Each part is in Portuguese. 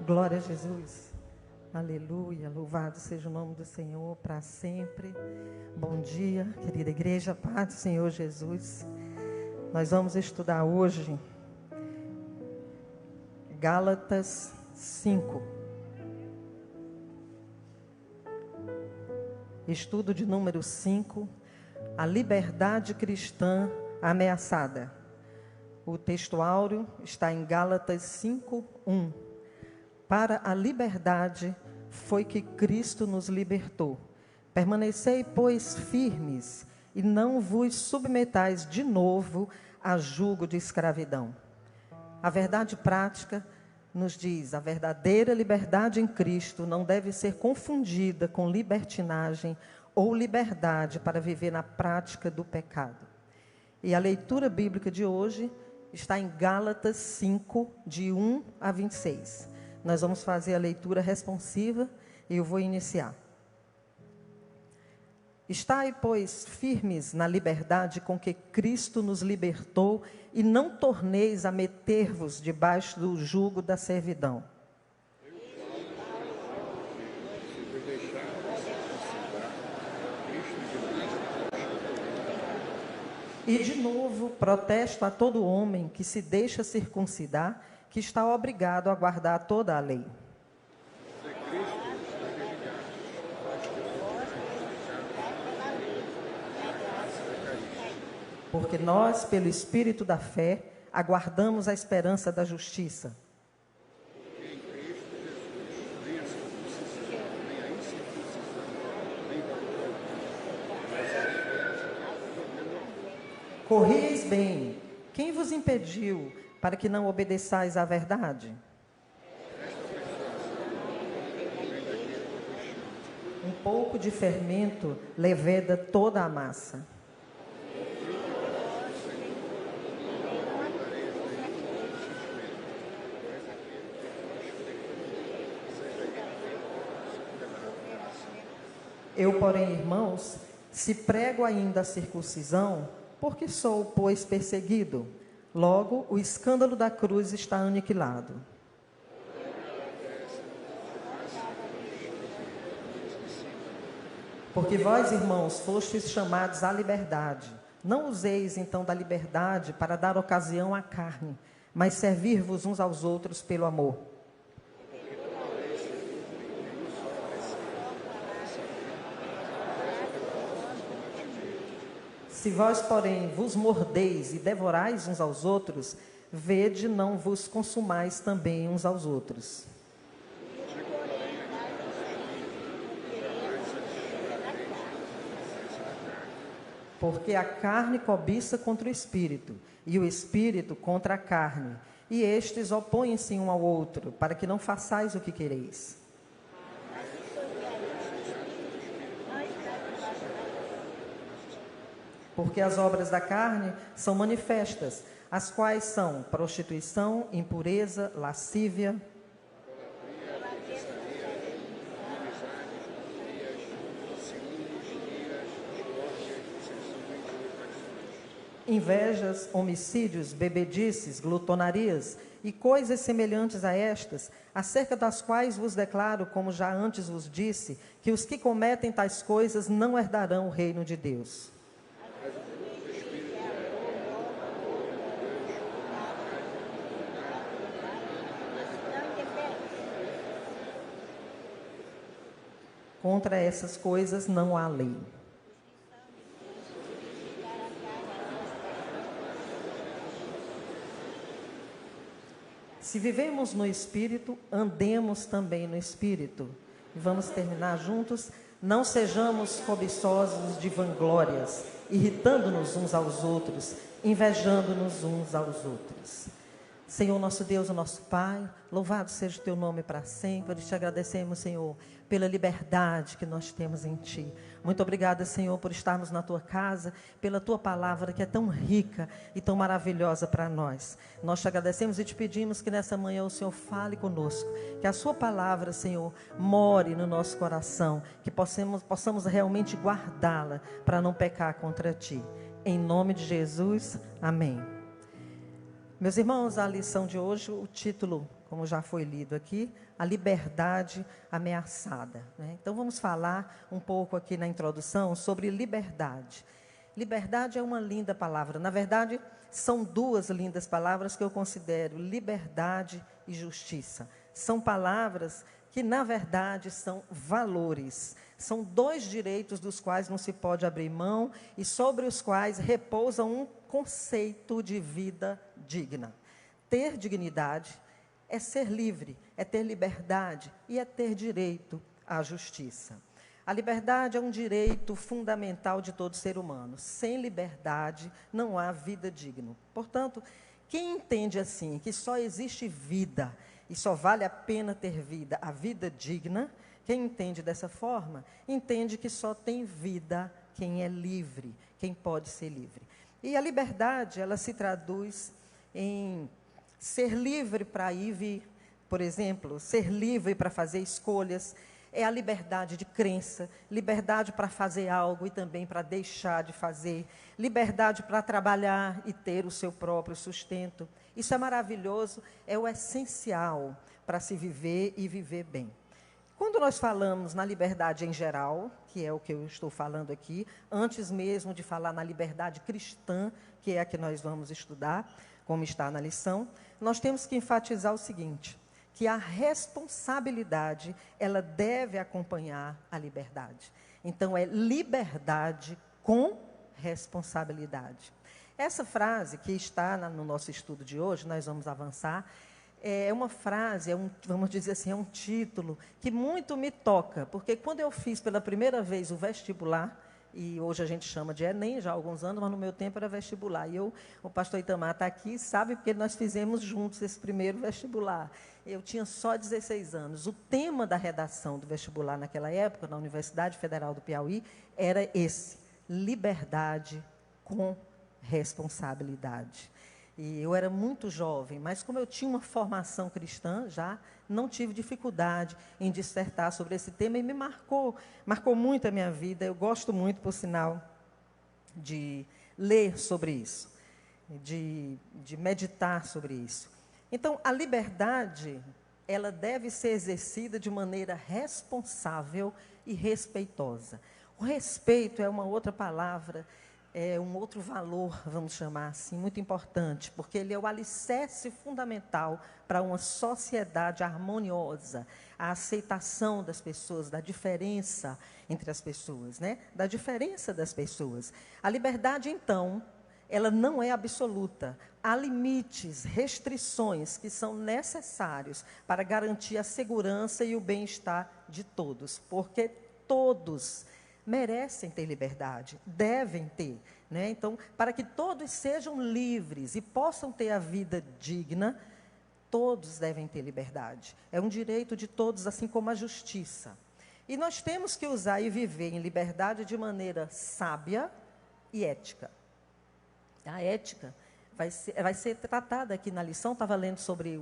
Glória a Jesus. Aleluia. Louvado seja o nome do Senhor para sempre. Bom dia, querida igreja. Paz do Senhor Jesus. Nós vamos estudar hoje Gálatas 5. Estudo de número 5. A liberdade cristã ameaçada. O texto áureo está em Gálatas 5:1. Para a liberdade foi que Cristo nos libertou. Permanecei, pois, firmes, e não vos submetais de novo a jugo de escravidão. A verdade prática nos diz: a verdadeira liberdade em Cristo não deve ser confundida com libertinagem ou liberdade para viver na prática do pecado. E a leitura bíblica de hoje está em Gálatas 5, de 1 a 26. Nós vamos fazer a leitura responsiva e eu vou iniciar. Estai, pois, firmes na liberdade com que Cristo nos libertou e não torneis a meter-vos debaixo do jugo da servidão. E de novo protesto a todo homem que se deixa circuncidar, que está obrigado a guardar toda a lei. Porque nós, pelo Espírito da fé, aguardamos a esperança da justiça. Corrieis bem. Quem vos impediu para que não obedeçais à verdade? Um pouco de fermento leveda toda a massa. Eu, porém, irmãos, se prego ainda a circuncisão, porque sou, pois, perseguido. Logo, o escândalo da cruz está aniquilado. Porque vós, irmãos, fostes chamados à liberdade. Não useis, então, da liberdade para dar ocasião à carne, mas servir-vos uns aos outros pelo amor. Se vós, porém, vos mordeis e devorais uns aos outros, vede, não vos consumais também uns aos outros. Porque a carne cobiça contra o espírito, e o espírito contra a carne, e estes opõem-se um ao outro, para que não façais o que quereis. Porque as obras da carne são manifestas, as quais são prostituição, impureza, lascívia, invejas, homicídios, bebedices, glutonarias e coisas semelhantes a estas, acerca das quais vos declaro, como já antes vos disse, que os que cometem tais coisas não herdarão o reino de Deus. Contra essas coisas não há lei. Se vivemos no Espírito, andemos também no Espírito. E vamos terminar juntos. Não sejamos cobiçosos de vanglórias, irritando-nos uns aos outros, invejando-nos uns aos outros. Senhor, nosso Deus, o nosso Pai, louvado seja o Teu nome para sempre. Te agradecemos, Senhor, pela liberdade que nós temos em Ti. Muito obrigada, Senhor, por estarmos na Tua casa, pela Tua palavra que é tão rica e tão maravilhosa para nós. Nós te agradecemos e te pedimos que nessa manhã o Senhor fale conosco, que a Sua palavra, Senhor, more no nosso coração, que possamos realmente guardá-la para não pecar contra Ti. Em nome de Jesus, amém. Meus irmãos, a lição de hoje, o título, como já foi lido aqui, a liberdade ameaçada, né? Então, vamos falar um pouco aqui na introdução sobre liberdade. Liberdade é uma linda palavra. Na verdade, são duas lindas palavras que eu considero: liberdade e justiça. São palavras que, na verdade, são valores. São dois direitos dos quais não se pode abrir mão e sobre os quais repousa um conceito de vida digna. Ter dignidade é ser livre, é ter liberdade e é ter direito à justiça. A liberdade é um direito fundamental de todo ser humano. Sem liberdade não há vida digna. Portanto, quem entende assim, que só existe vida e só vale a pena ter vida, a vida digna, quem entende dessa forma, entende que só tem vida quem é livre, quem pode ser livre. E a liberdade, ela se traduz em ser livre para ir e vir, por exemplo, ser livre para fazer escolhas. É a liberdade de crença, liberdade para fazer algo e também para deixar de fazer, liberdade para trabalhar e ter o seu próprio sustento. Isso é maravilhoso, é o essencial para se viver e viver bem. Quando nós falamos na liberdade em geral, que é o que eu estou falando aqui, antes mesmo de falar na liberdade cristã, que é a que nós vamos estudar, como está na lição, nós temos que enfatizar o seguinte: que a responsabilidade, ela deve acompanhar a liberdade. Então, é liberdade com responsabilidade. Essa frase que está no nosso estudo de hoje, nós vamos avançar, é uma frase, vamos dizer assim, é um título que muito me toca, porque quando eu fiz pela primeira vez o vestibular, e hoje a gente chama de Enem, já há alguns anos, mas no meu tempo era vestibular. E o pastor Itamar está aqui, sabe, porque nós fizemos juntos esse primeiro vestibular. Eu tinha só 16 anos. O tema da redação do vestibular naquela época, na Universidade Federal do Piauí, era esse: liberdade com responsabilidade. E eu era muito jovem, mas como eu tinha uma formação cristã, já não tive dificuldade em dissertar sobre esse tema e me marcou muito a minha vida. Eu gosto muito, por sinal, de ler sobre isso, de meditar sobre isso. Então, a liberdade, ela deve ser exercida de maneira responsável e respeitosa. O respeito é uma outra palavra, é um outro valor, vamos chamar assim, muito importante, porque ele é o alicerce fundamental para uma sociedade harmoniosa, a aceitação das pessoas, da diferença entre as pessoas, né? Da diferença das pessoas. A liberdade, então, ela não é absoluta. Há limites, restrições que são necessários para garantir a segurança e o bem-estar de todos, porque todos merecem ter liberdade, devem ter, né? Então, para que todos sejam livres e possam ter a vida digna, todos devem ter liberdade. É um direito de todos, assim como a justiça. E nós temos que usar e viver em liberdade de maneira sábia e ética. A ética vai ser tratada aqui na lição. Estava lendo sobre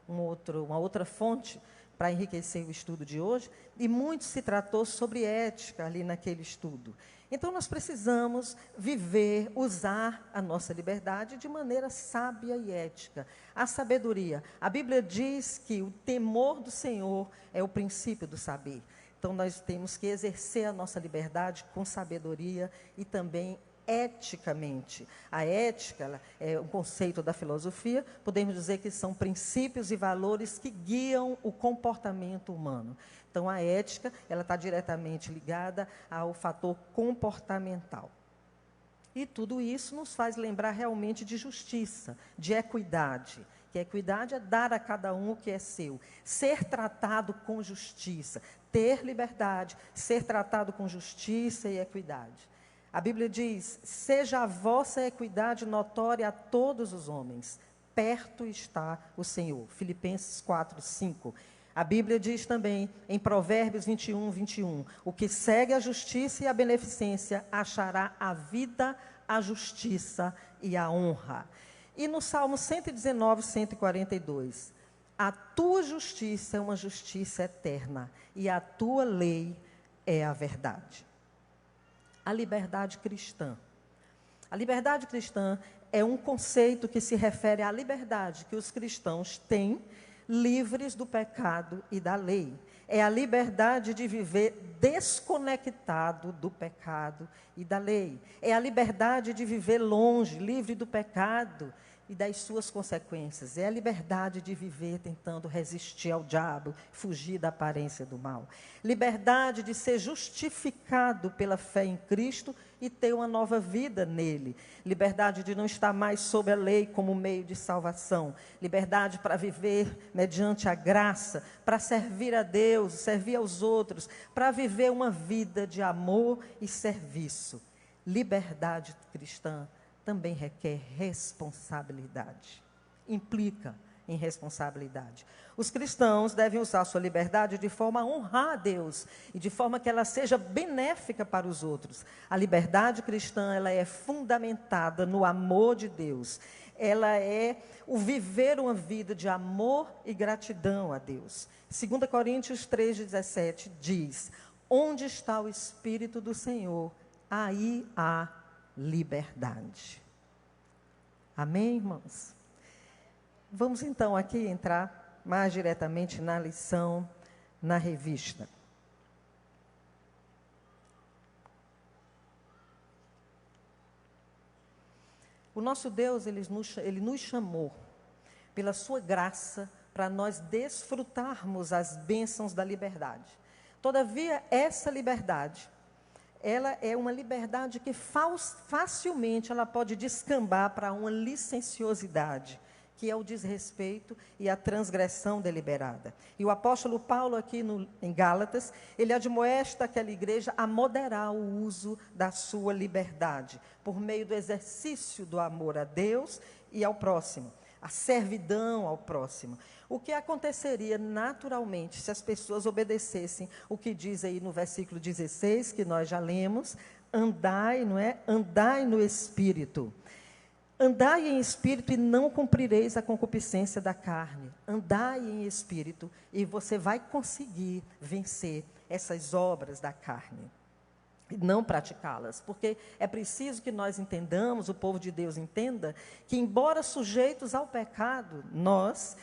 uma outra fonte para enriquecer o estudo de hoje, e muito se tratou sobre ética ali naquele estudo. Então, nós precisamos viver, usar a nossa liberdade de maneira sábia e ética. A sabedoria. A Bíblia diz que o temor do Senhor é o princípio do saber. Então, nós temos que exercer a nossa liberdade com sabedoria e também eticamente. A ética, ela é um conceito da filosofia, podemos dizer que são princípios e valores que guiam o comportamento humano. Então, a ética, ela está diretamente ligada ao fator comportamental. E tudo isso nos faz lembrar realmente de justiça, de equidade. Que equidade é dar a cada um o que é seu, ser tratado com justiça, ter liberdade, ser tratado com justiça e equidade. A Bíblia diz: seja a vossa equidade notória a todos os homens, perto está o Senhor. Filipenses 4, 5. A Bíblia diz também, em Provérbios 21, 21, o que segue a justiça e a beneficência achará a vida, a justiça e a honra. E no Salmo 119, 142, a tua justiça é uma justiça eterna e a tua lei é a verdade. A liberdade cristã. A liberdade cristã é um conceito que se refere à liberdade que os cristãos têm, livres do pecado e da lei. É a liberdade de viver desconectado do pecado e da lei. É a liberdade de viver longe, livre do pecado e das suas consequências. É a liberdade de viver tentando resistir ao diabo, fugir da aparência do mal. Liberdade de ser justificado pela fé em Cristo e ter uma nova vida nele. Liberdade de não estar mais sob a lei como meio de salvação. Liberdade para viver mediante a graça, para servir a Deus, servir aos outros, para viver uma vida de amor e serviço. Liberdade cristã também requer responsabilidade. Implica em responsabilidade. Os cristãos devem usar sua liberdade de forma a honrar a Deus e de forma que ela seja benéfica para os outros. A liberdade cristã, ela é fundamentada no amor de Deus. Ela é o viver uma vida de amor e gratidão a Deus. 2 Coríntios 3,17 diz: onde está o Espírito do Senhor, aí há liberdade. Amém, irmãos? Vamos então aqui entrar mais diretamente na lição, na revista. O nosso Deus, ele nos chamou, pela sua graça, para nós desfrutarmos as bênçãos da liberdade. Todavia, essa liberdade, ela é uma liberdade que facilmente ela pode descambar para uma licenciosidade, que é o desrespeito e a transgressão deliberada. E o apóstolo Paulo, aqui em Gálatas, ele admoesta aquela igreja a moderar o uso da sua liberdade, por meio do exercício do amor a Deus e ao próximo, a servidão ao próximo. O que aconteceria naturalmente se as pessoas obedecessem o que diz aí no versículo 16, que nós já lemos: andai, não é? Andai no Espírito. Andai em espírito e não cumprireis a concupiscência da carne. Andai em espírito e você vai conseguir vencer essas obras da carne. E não praticá-las. Porque é preciso que nós entendamos, o povo de Deus entenda, que embora sujeitos ao pecado, nós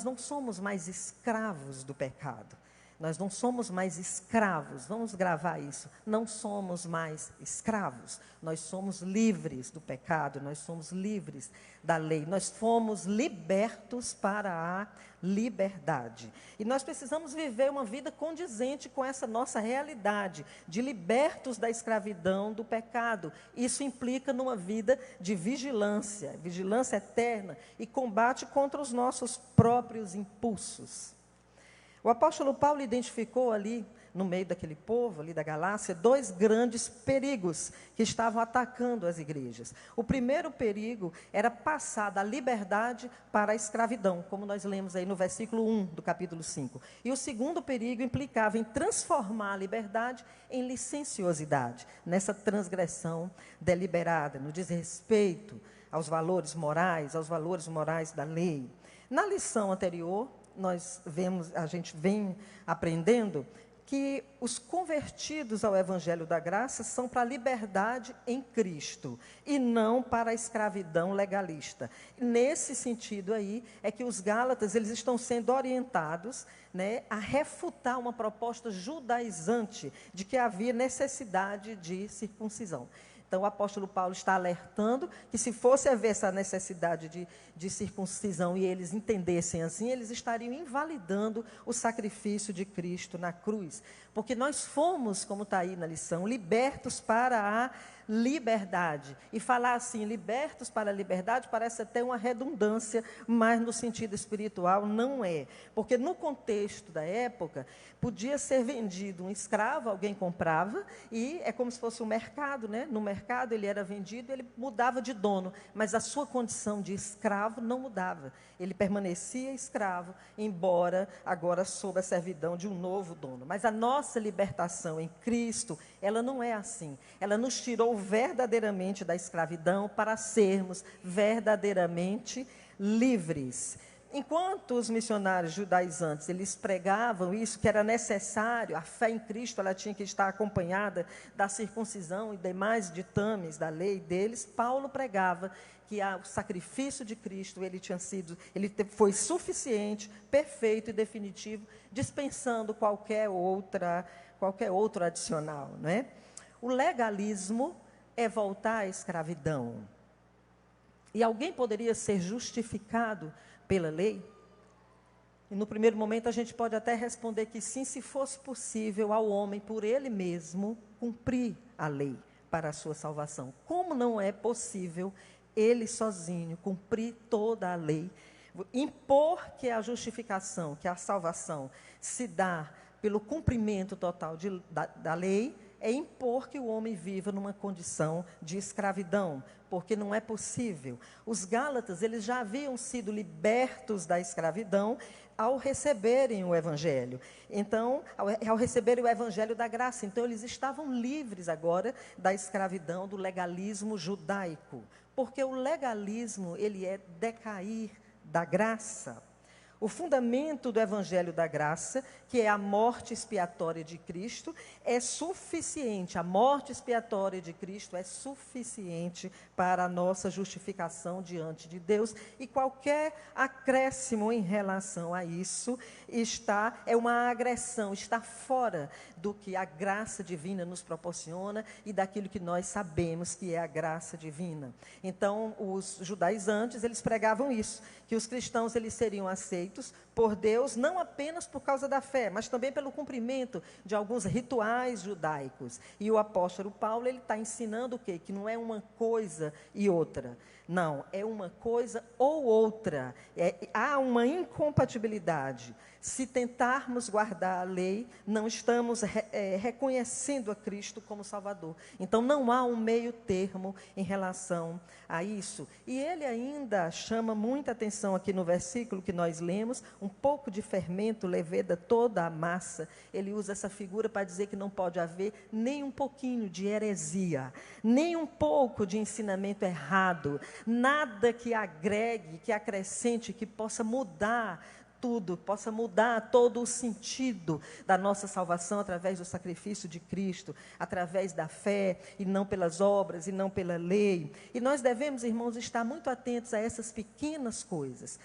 não somos mais escravos do pecado. Nós não somos mais escravos, vamos gravar isso, não somos mais escravos, nós somos livres do pecado, nós somos livres da lei, nós fomos libertos para a liberdade. E nós precisamos viver uma vida condizente com essa nossa realidade, de libertos da escravidão do pecado. Isso implica numa vida de vigilância, vigilância eterna e combate contra os nossos próprios impulsos. O apóstolo Paulo identificou ali, no meio daquele povo, ali da Galácia, dois grandes perigos que estavam atacando as igrejas. O primeiro perigo era passar da liberdade para a escravidão, como nós lemos aí no versículo 1 do capítulo 5. E o segundo perigo implicava em transformar a liberdade em licenciosidade, nessa transgressão deliberada, no desrespeito aos valores morais da lei. Na lição anterior, a gente vem aprendendo que os convertidos ao Evangelho da Graça são para a liberdade em Cristo e não para a escravidão legalista. Nesse sentido aí é que os Gálatas eles estão sendo orientados, né, a refutar uma proposta judaizante de que havia necessidade de circuncisão. Então, o apóstolo Paulo está alertando que se fosse haver essa necessidade de circuncisão e eles entendessem assim, eles estariam invalidando o sacrifício de Cristo na cruz. Porque nós fomos, como está aí na lição, libertos para a liberdade. E falar assim, libertos para a liberdade, parece até uma redundância, mas no sentido espiritual não é. Porque no contexto da época, podia ser vendido um escravo, alguém comprava, e é como se fosse um mercado, né? No mercado ele era vendido, ele mudava de dono, mas a sua condição de escravo não mudava. Ele permanecia escravo, embora agora sob a servidão de um novo dono. Mas a nossa libertação em Cristo, ela não é assim. Ela nos tirou verdadeiramente da escravidão para sermos verdadeiramente livres. enquanto os missionários judaizantes, eles pregavam isso, que era necessário, a fé em Cristo, ela tinha que estar acompanhada da circuncisão e demais ditames da lei deles, Paulo pregava que o sacrifício de Cristo, foi suficiente, perfeito e definitivo, dispensando qualquer outro adicional, não é? O legalismo é voltar à escravidão. E alguém poderia ser justificado pela lei? E no primeiro momento a gente pode até responder que sim, se fosse possível ao homem, por ele mesmo, cumprir a lei para a sua salvação. Como não é possível ele sozinho cumprir toda a lei, impor que a justificação, que a salvação se dá pelo cumprimento total da lei, é impor que o homem viva numa condição de escravidão, porque não é possível. Os Gálatas, eles já haviam sido libertos da escravidão ao receberem o Evangelho. Então, ao receberem o Evangelho da graça. Então, eles estavam livres agora da escravidão, do legalismo judaico. Porque o legalismo, ele é decair da graça. O fundamento do Evangelho da Graça, que é a morte expiatória de Cristo, é suficiente. A morte expiatória de Cristo é suficiente para a nossa justificação diante de Deus. E qualquer acréscimo em relação a isso é uma agressão, está fora do que a graça divina nos proporciona e daquilo que nós sabemos que é a graça divina. Então, os judaizantes, eles pregavam isso, que os cristãos eles seriam aceitos por Deus, não apenas por causa da fé, mas também pelo cumprimento de alguns rituais judaicos. E o apóstolo Paulo, ele está ensinando o quê? Que não é uma coisa e outra. Não, é uma coisa ou outra. Há uma incompatibilidade. Se tentarmos guardar a lei, não estamos reconhecendo a Cristo como Salvador. Então, não há um meio termo em relação a isso. E ele ainda chama muita atenção aqui no versículo que nós lemos, um pouco de fermento leveda toda a massa. Ele usa essa figura para dizer que não pode haver nem um pouquinho de heresia, nem um pouco de ensinamento errado, nada que agregue, que acrescente, que possa mudar tudo, possa mudar todo o sentido da nossa salvação através do sacrifício de Cristo, através da fé, e não pelas obras, e não pela lei. E nós devemos, irmãos, estar muito atentos a essas pequenas coisas.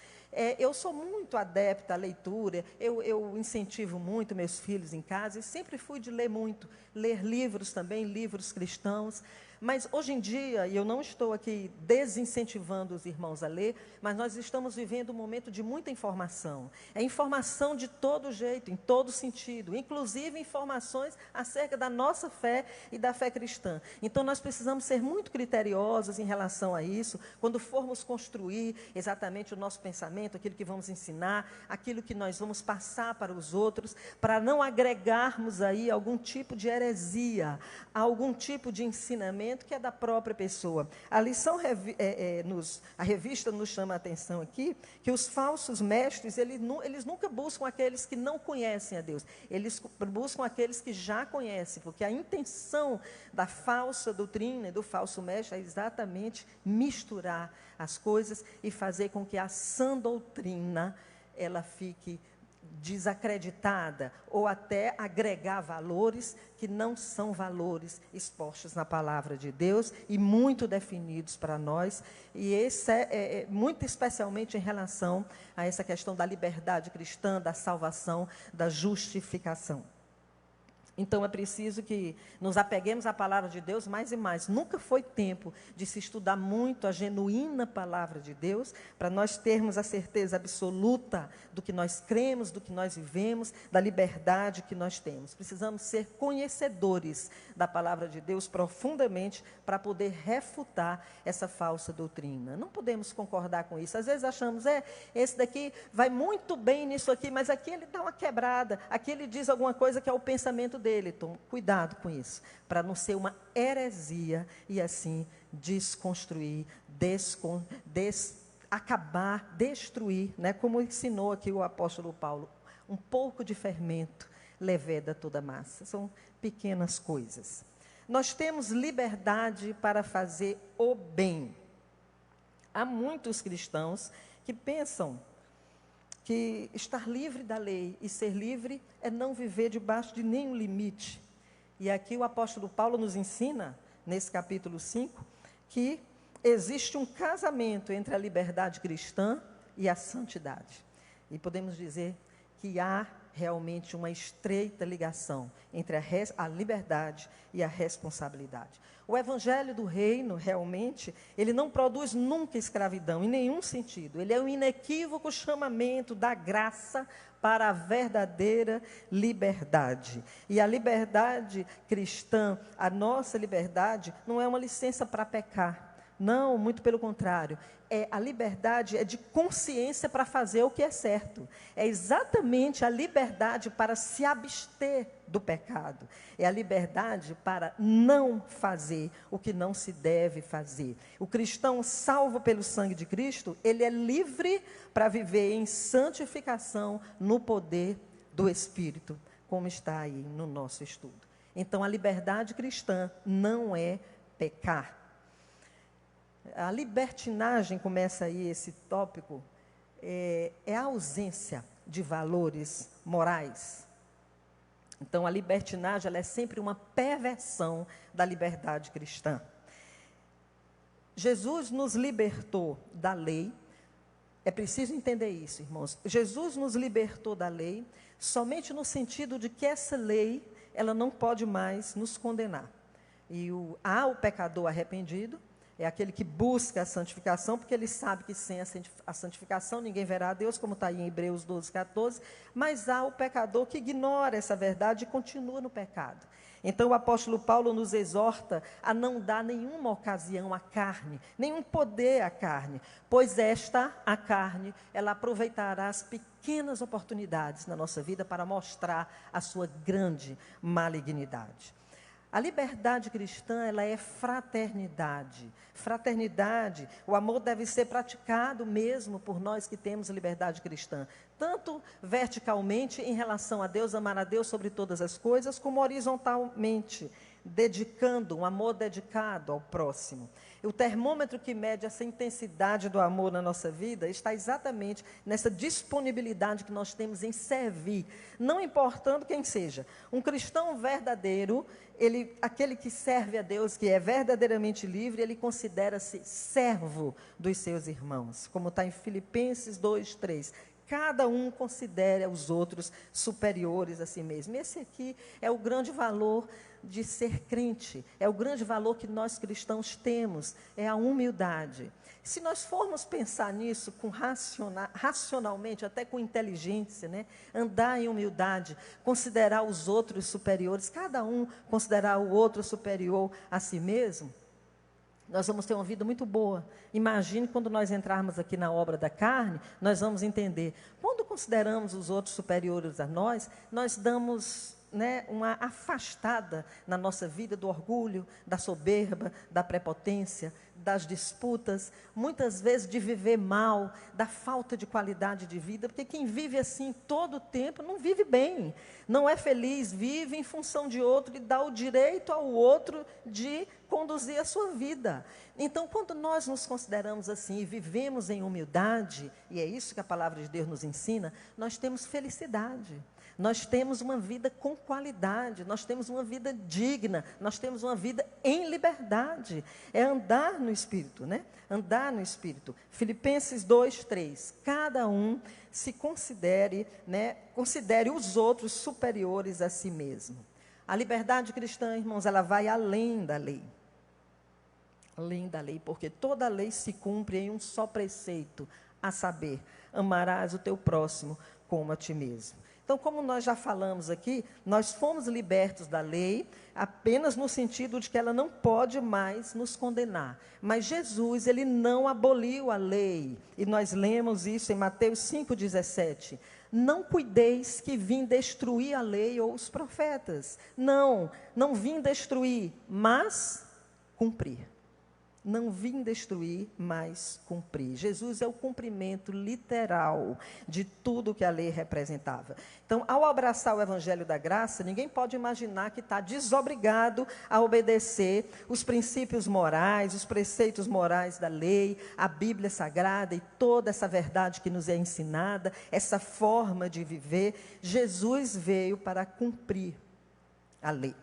Eu sou muito adepta à leitura, eu incentivo muito meus filhos em casa, e sempre fui de ler muito, ler livros também, livros cristãos. Mas hoje em dia, e eu não estou aqui desincentivando os irmãos a ler, mas nós estamos vivendo um momento de muita informação. É informação de todo jeito, em todo sentido, inclusive informações acerca da nossa fé e da fé cristã. Então nós precisamos ser muito criteriosos em relação a isso, quando formos construir exatamente o nosso pensamento, aquilo que vamos ensinar, aquilo que nós vamos passar para os outros, para não agregarmos aí algum tipo de heresia, algum tipo de ensinamento que é da própria pessoa. A lição, a revista nos chama a atenção aqui, que os falsos mestres, eles nunca buscam aqueles que não conhecem a Deus. Eles buscam aqueles que já conhecem, porque a intenção da falsa doutrina e do falso mestre é exatamente misturar as coisas e fazer com que a sã doutrina, ela fique desacreditada, ou até agregar valores que não são valores expostos na palavra de Deus e muito definidos para nós, e esse muito especialmente em relação a essa questão da liberdade cristã, da salvação, da justificação. Então, é preciso que nos apeguemos à palavra de Deus mais e mais. Nunca foi tempo de se estudar muito a genuína palavra de Deus, para nós termos a certeza absoluta do que nós cremos, do que nós vivemos, da liberdade que nós temos. Precisamos ser conhecedores da palavra de Deus profundamente, para poder refutar essa falsa doutrina. Não podemos concordar com isso. Às vezes achamos, esse daqui vai muito bem nisso aqui, mas aqui ele dá uma quebrada, aqui ele diz alguma coisa que é o pensamento dele. Então, cuidado com isso, para não ser uma heresia e assim desconstruir, acabar, destruir, né? Como ensinou aqui o apóstolo Paulo, um pouco de fermento leveda toda a massa. São pequenas coisas. Nós temos liberdade para fazer o bem. Há muitos cristãos que pensam que estar livre da lei e ser livre é não viver debaixo de nenhum limite. E aqui o apóstolo Paulo nos ensina, nesse capítulo 5, que existe um casamento entre a liberdade cristã e a santidade. E podemos dizer que há realmente uma estreita ligação entre a liberdade e a responsabilidade. O evangelho do reino, realmente, ele não produz nunca escravidão, em nenhum sentido. Ele é um inequívoco chamamento da graça para a verdadeira liberdade. E a liberdade cristã, a nossa liberdade, não é uma licença para pecar. Não, muito pelo contrário. A liberdade é de consciência para fazer o que é certo. É exatamente a liberdade para se abster do pecado. É a liberdade para não fazer o que não se deve fazer. O cristão salvo pelo sangue de Cristo, ele é livre para viver em santificação no poder do Espírito, como está aí no nosso estudo. Então, a liberdade cristã não é pecar. A libertinagem, começa aí esse tópico, é a ausência de valores morais. Então, a libertinagem ela é sempre uma perversão da liberdade cristã. Jesus nos libertou da lei, é preciso entender isso, irmãos. Jesus nos libertou da lei somente no sentido de que essa lei, ela não pode mais nos condenar. E há o pecador arrependido, é aquele que busca a santificação, porque ele sabe que sem a santificação ninguém verá a Deus, como está aí em Hebreus 12, 14. Mas há o pecador que ignora essa verdade e continua no pecado. Então o apóstolo Paulo nos exorta a não dar nenhuma ocasião à carne, nenhum poder à carne, pois a carne, ela aproveitará as pequenas oportunidades na nossa vida para mostrar a sua grande malignidade. A liberdade cristã, ela é fraternidade. Fraternidade, o amor deve ser praticado mesmo por nós que temos liberdade cristã. Tanto verticalmente, em relação a Deus, amar a Deus sobre todas as coisas, como horizontalmente, dedicando, um amor dedicado ao próximo. O termômetro que mede essa intensidade do amor na nossa vida está exatamente nessa disponibilidade que nós temos em servir, não importando quem seja. Um cristão verdadeiro, aquele que serve a Deus, que é verdadeiramente livre, ele considera-se servo dos seus irmãos, como está em Filipenses 2, 3. Cada um considera os outros superiores a si mesmo. Esse aqui é o grande valor de ser crente, é o grande valor que nós cristãos temos, é a humildade. Se nós formos pensar nisso racionalmente, até com inteligência, né? Andar em humildade, considerar os outros superiores, cada um considerar o outro superior a si mesmo, nós vamos ter uma vida muito boa. Imagine quando nós entrarmos aqui na obra da carne, nós vamos entender. Quando consideramos os outros superiores a nós damos uma afastada na nossa vida do orgulho, da soberba, da prepotência, das disputas, muitas vezes de viver mal, da falta de qualidade de vida, porque quem vive assim todo o tempo não vive bem, não é feliz, vive em função de outro e dá o direito ao outro de conduzir a sua vida. Então, quando nós nos consideramos assim e vivemos em humildade, e é isso que a palavra de Deus nos ensina, nós temos felicidade. Nós temos uma vida com qualidade, nós temos uma vida digna, nós temos uma vida em liberdade. É andar no Espírito, né? Andar no Espírito. Filipenses 2, 3. Cada um se considere, considere os outros superiores a si mesmo. A liberdade cristã, irmãos, ela vai além da lei. Além da lei, porque toda a lei se cumpre em um só preceito, a saber, amarás o teu próximo como a ti mesmo. Então, como nós já falamos aqui, nós fomos libertos da lei apenas no sentido de que ela não pode mais nos condenar. Mas Jesus, ele não aboliu a lei. E nós lemos isso em Mateus 5,17. Não cuideis que vim destruir a lei ou os profetas. Não vim destruir, mas cumprir. Não vim destruir, mas cumprir. Jesus é o cumprimento literal de tudo que a lei representava. Então, ao abraçar o Evangelho da Graça, ninguém pode imaginar que está desobrigado a obedecer os princípios morais, os preceitos morais da lei, a Bíblia Sagrada e toda essa verdade que nos é ensinada, essa forma de viver. Jesus veio para cumprir a lei.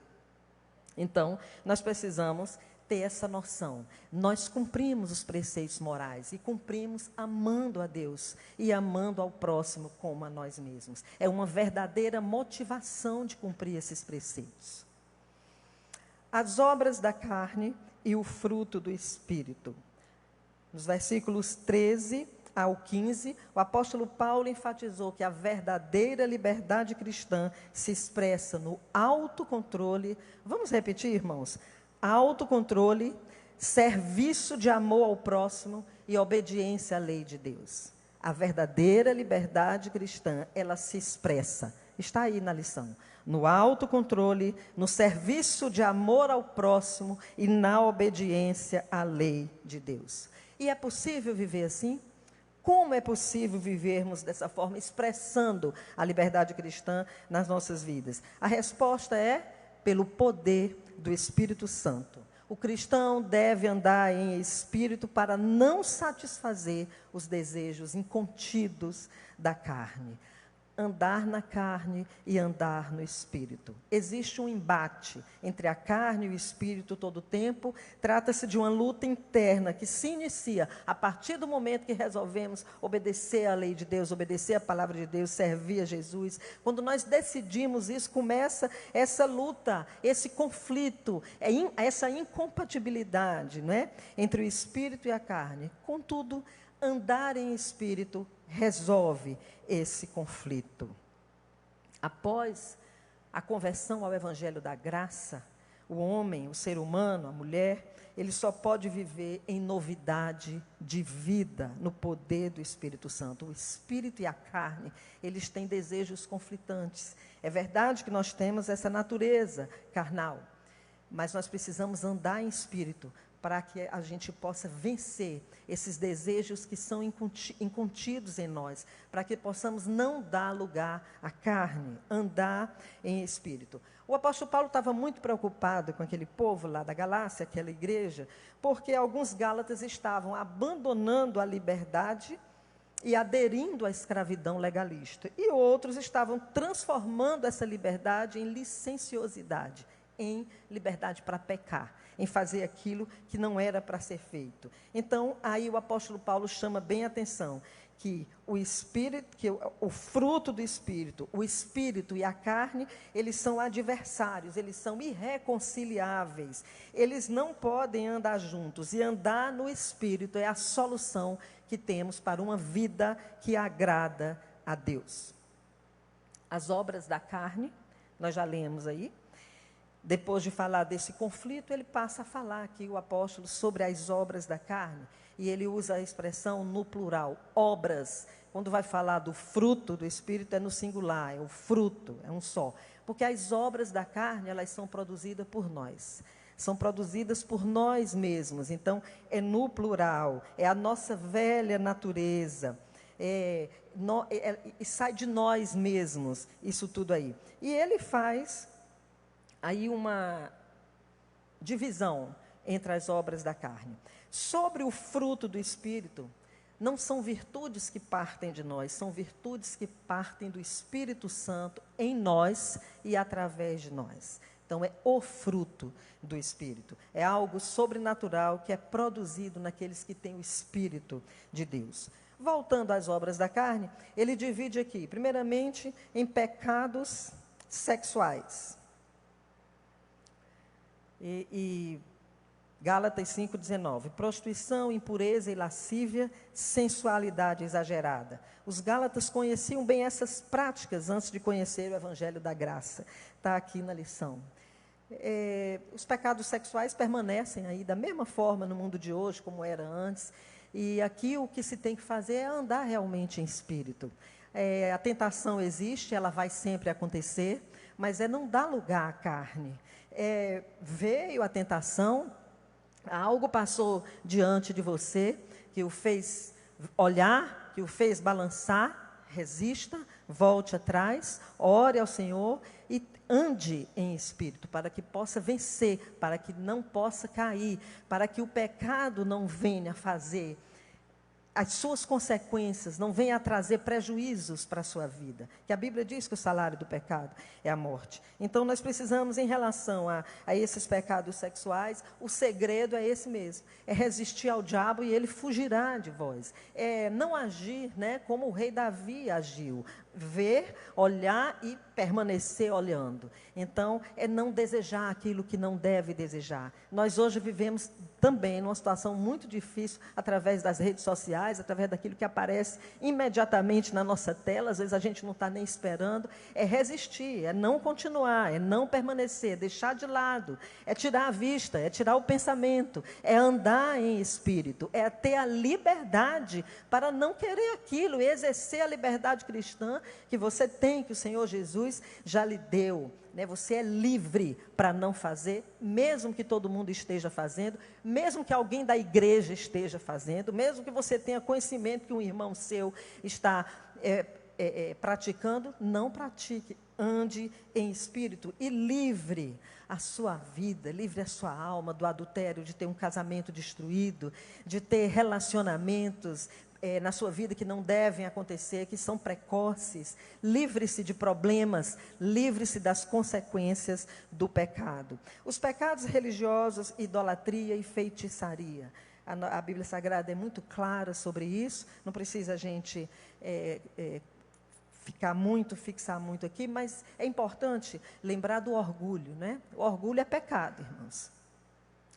Então, nós precisamos ter essa noção. Nós cumprimos os preceitos morais e cumprimos amando a Deus e amando ao próximo como a nós mesmos. É uma verdadeira motivação de cumprir esses preceitos. As obras da carne e o fruto do Espírito. Nos versículos 13 ao 15, o apóstolo Paulo enfatizou que a verdadeira liberdade cristã se expressa no autocontrole. Vamos repetir, irmãos? Autocontrole, serviço de amor ao próximo e obediência à lei de Deus. A verdadeira liberdade cristã, ela se expressa, está aí na lição, no autocontrole, no serviço de amor ao próximo e na obediência à lei de Deus. E é possível viver assim? Como é possível vivermos dessa forma, expressando a liberdade cristã nas nossas vidas? A resposta é pelo poder do Espírito Santo. O cristão deve andar em espírito para não satisfazer os desejos incontidos da carne. Andar na carne e andar no espírito. Existe um embate entre a carne e o espírito todo o tempo. Trata-se de uma luta interna que se inicia a partir do momento que resolvemos obedecer à lei de Deus, obedecer à palavra de Deus, servir a Jesus. Quando nós decidimos isso, começa essa luta, esse conflito, essa incompatibilidade, não é? Entre o espírito e a carne. Contudo, andar em espírito resolve esse conflito. Após a conversão ao Evangelho da Graça, o homem, o ser humano, a mulher, ele só pode viver em novidade de vida, no poder do Espírito Santo. O espírito e a carne, eles têm desejos conflitantes. É verdade que nós temos essa natureza carnal, mas nós precisamos andar em espírito para que a gente possa vencer esses desejos que são incontidos em nós, para que possamos não dar lugar à carne, andar em espírito. O apóstolo Paulo estava muito preocupado com aquele povo lá da Galácia, aquela igreja, porque alguns gálatas estavam abandonando a liberdade e aderindo à escravidão legalista, e outros estavam transformando essa liberdade em licenciosidade, em liberdade para pecar, em fazer aquilo que não era para ser feito. Então, aí o apóstolo Paulo chama bem a atenção, que o espírito, que o fruto do espírito, o espírito e a carne, eles são adversários, eles são irreconciliáveis, eles não podem andar juntos, e andar no espírito é a solução que temos para uma vida que agrada a Deus. As obras da carne, nós já lemos aí. Depois de falar desse conflito, ele passa a falar aqui, o apóstolo, sobre as obras da carne. E ele usa a expressão no plural, obras. Quando vai falar do fruto do Espírito, é no singular, é o fruto, é um só. Porque as obras da carne, elas são produzidas por nós. São produzidas por nós mesmos. Então, é no plural, é a nossa velha natureza. E sai de nós mesmos, isso tudo aí. E ele faz aí uma divisão entre as obras da carne. Sobre o fruto do Espírito, não são virtudes que partem de nós, são virtudes que partem do Espírito Santo em nós e através de nós. Então, é o fruto do Espírito. É algo sobrenatural que é produzido naqueles que têm o Espírito de Deus. Voltando às obras da carne, ele divide aqui, primeiramente, em sexuais. E Gálatas 5,19, prostituição, impureza e lascívia, sensualidade exagerada. Os gálatas conheciam bem essas práticas antes de conhecer o Evangelho da Graça. Está aqui na lição. Os pecados sexuais permanecem aí da mesma forma no mundo de hoje, como era antes. E aqui o que se tem que fazer é andar realmente em espírito. A tentação existe, ela vai sempre acontecer, mas não dar lugar à carne. Veio a tentação, Algo passou diante de você, que o fez olhar, que o fez balançar, resista, volte atrás, ore ao Senhor e ande em espírito, para que possa vencer, para que não possa cair, para que o pecado não venha fazer as suas consequências, não venha a trazer prejuízos para a sua vida. Que a Bíblia diz que o salário do pecado é a morte. Então, nós precisamos, em relação a esses pecados sexuais, o segredo é esse mesmo. É resistir ao diabo e ele fugirá de vós. É não agir, né, como o rei Davi agiu. Ver, olhar e permanecer olhando. Então, é não desejar aquilo que não deve desejar. Nós hoje vivemos também numa situação muito difícil, através das redes sociais, através daquilo que aparece imediatamente na nossa tela, às vezes a gente não está nem esperando. É resistir, é não continuar, é não permanecer, deixar de lado, é tirar a vista, é tirar o pensamento, é andar em espírito, é ter a liberdade para não querer aquilo, e exercer a liberdade cristã que você tem, que o Senhor Jesus já lhe deu. Você é livre para não fazer, mesmo que todo mundo esteja fazendo, mesmo que alguém da igreja esteja fazendo, mesmo que você tenha conhecimento que um irmão seu está praticando, não pratique, ande em espírito e livre a sua vida, livre a sua alma do adultério, de ter um casamento destruído, de ter relacionamentos na sua vida que não devem acontecer, que são precoces. Livre-se de problemas, livre-se das consequências do pecado. Os pecados religiosos, idolatria e feitiçaria. A Bíblia Sagrada é muito clara sobre isso, não precisa a gente fixar muito aqui, mas é importante lembrar do orgulho, né? O orgulho é pecado, irmãos.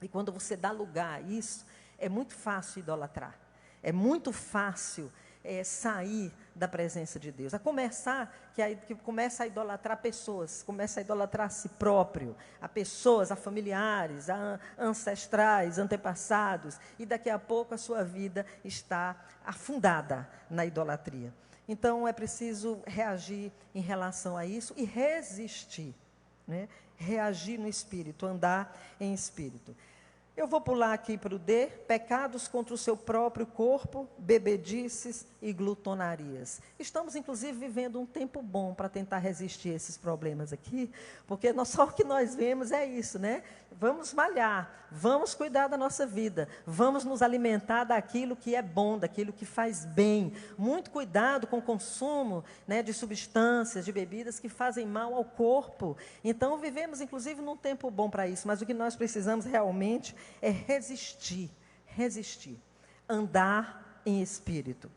E quando você dá lugar a isso, é muito fácil idolatrar. É muito fácil sair da presença de Deus. A começar, que começa a idolatrar pessoas, começa a idolatrar a si próprio, a pessoas, a familiares, a ancestrais, antepassados, e daqui a pouco a sua vida está afundada na idolatria. Então, é preciso reagir em relação a isso e resistir, né? Reagir no espírito, andar em espírito. Eu vou pular aqui para o D, pecados contra o seu próprio corpo, bebedices e glutonarias. Estamos, inclusive, vivendo um tempo bom para tentar resistir a esses problemas aqui, porque só o que nós vemos é isso, né? Vamos malhar, vamos cuidar da nossa vida, vamos nos alimentar daquilo que é bom, daquilo que faz bem. Muito cuidado com o consumo, né, de substâncias, de bebidas que fazem mal ao corpo. Então, vivemos, inclusive, num tempo bom para isso, mas o que nós precisamos realmente é resistir, andar em espírito.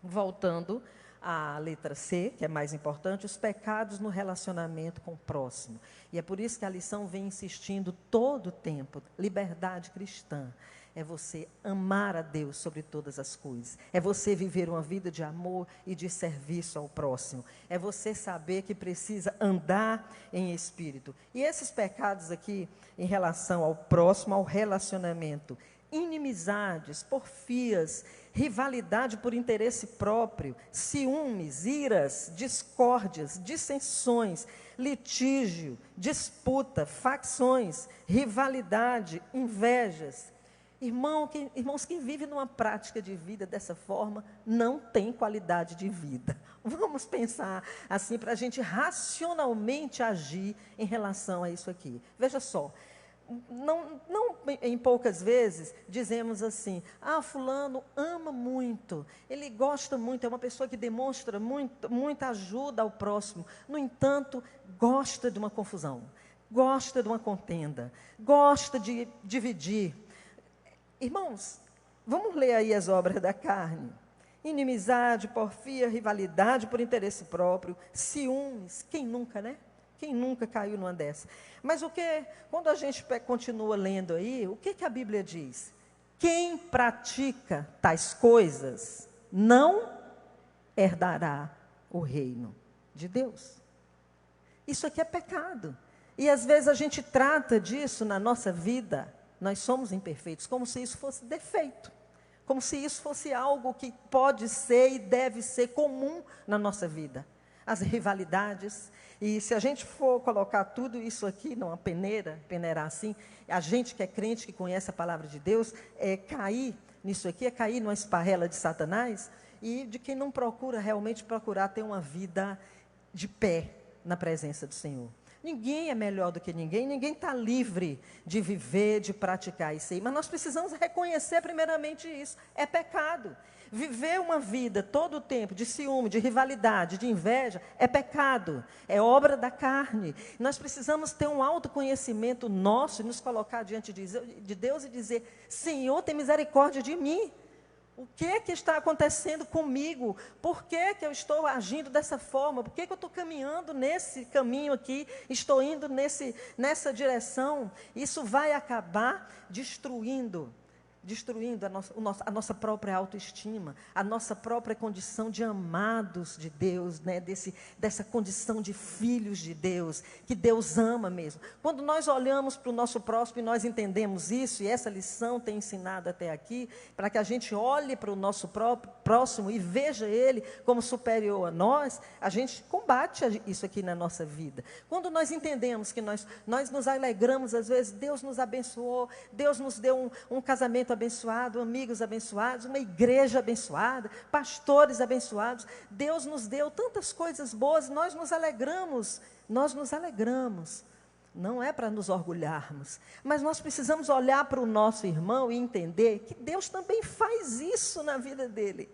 Voltando à letra C, que é mais importante, os pecados no relacionamento com o próximo. E é por isso que a lição vem insistindo todo o tempo, liberdade cristã. É você amar a Deus sobre todas as coisas. É você viver uma vida de amor e de serviço ao próximo. É você saber que precisa andar em espírito. E esses pecados aqui, em relação ao próximo, ao relacionamento, inimizades, porfias, rivalidade por interesse próprio, ciúmes, iras, discórdias, dissensões, litígio, disputa, facções, rivalidade, invejas. Irmãos, quem vive numa prática de vida dessa forma, não tem qualidade de vida. Vamos pensar assim, para a gente racionalmente agir em relação a isso aqui. Veja só, não em poucas vezes dizemos assim, fulano ama muito, ele gosta muito, é uma pessoa que demonstra muita ajuda ao próximo, no entanto, gosta de uma confusão, gosta de uma contenda, gosta de dividir. Irmãos, vamos ler aí as obras da carne. Inimizade, porfia, rivalidade por interesse próprio, ciúmes, quem nunca, né? Quem nunca caiu numa dessa? Mas quando a gente continua lendo aí, o que a Bíblia diz? Quem pratica tais coisas não herdará o reino de Deus. Isso aqui é pecado. E às vezes a gente trata disso na nossa vida. Nós somos imperfeitos, como se isso fosse defeito, como se isso fosse algo que pode ser e deve ser comum na nossa vida. as rivalidades. E se a gente for colocar tudo isso aqui numa peneira, peneirar assim, a gente que é crente, que conhece a palavra de Deus, cair nisso aqui, é cair numa esparrela de Satanás e de quem não procura realmente procurar ter uma vida de pé na presença do Senhor. Ninguém é melhor do que ninguém está livre de viver, de praticar isso aí. Mas nós precisamos reconhecer primeiramente isso. É pecado. Viver uma vida todo o tempo de ciúme, de rivalidade, de inveja, é pecado. É obra da carne. Nós precisamos ter um autoconhecimento nosso e nos colocar diante de Deus e dizer: Senhor, tem misericórdia de mim. O que é que está acontecendo comigo? Por que que eu estou agindo dessa forma? Por que que eu estou caminhando nesse caminho aqui? Estou indo nessa direção? Isso vai acabar destruindo a nossa própria autoestima, a nossa própria condição de amados de Deus, né? Dessa condição de filhos de Deus, que Deus ama mesmo. Quando nós olhamos para o nosso próximo e nós entendemos isso, e essa lição tem ensinado até aqui, para que a gente olhe para o nosso próximo e veja ele como superior a nós, a gente combate isso aqui na nossa vida. Quando nós entendemos que nós nos alegramos, às vezes Deus nos abençoou, Deus nos deu um casamento abençoado, amigos abençoados, uma igreja abençoada, pastores abençoados. Deus nos deu tantas coisas boas, nós nos alegramos. Não é para nos orgulharmos, mas nós precisamos olhar para o nosso irmão e entender que Deus também faz isso na vida dele.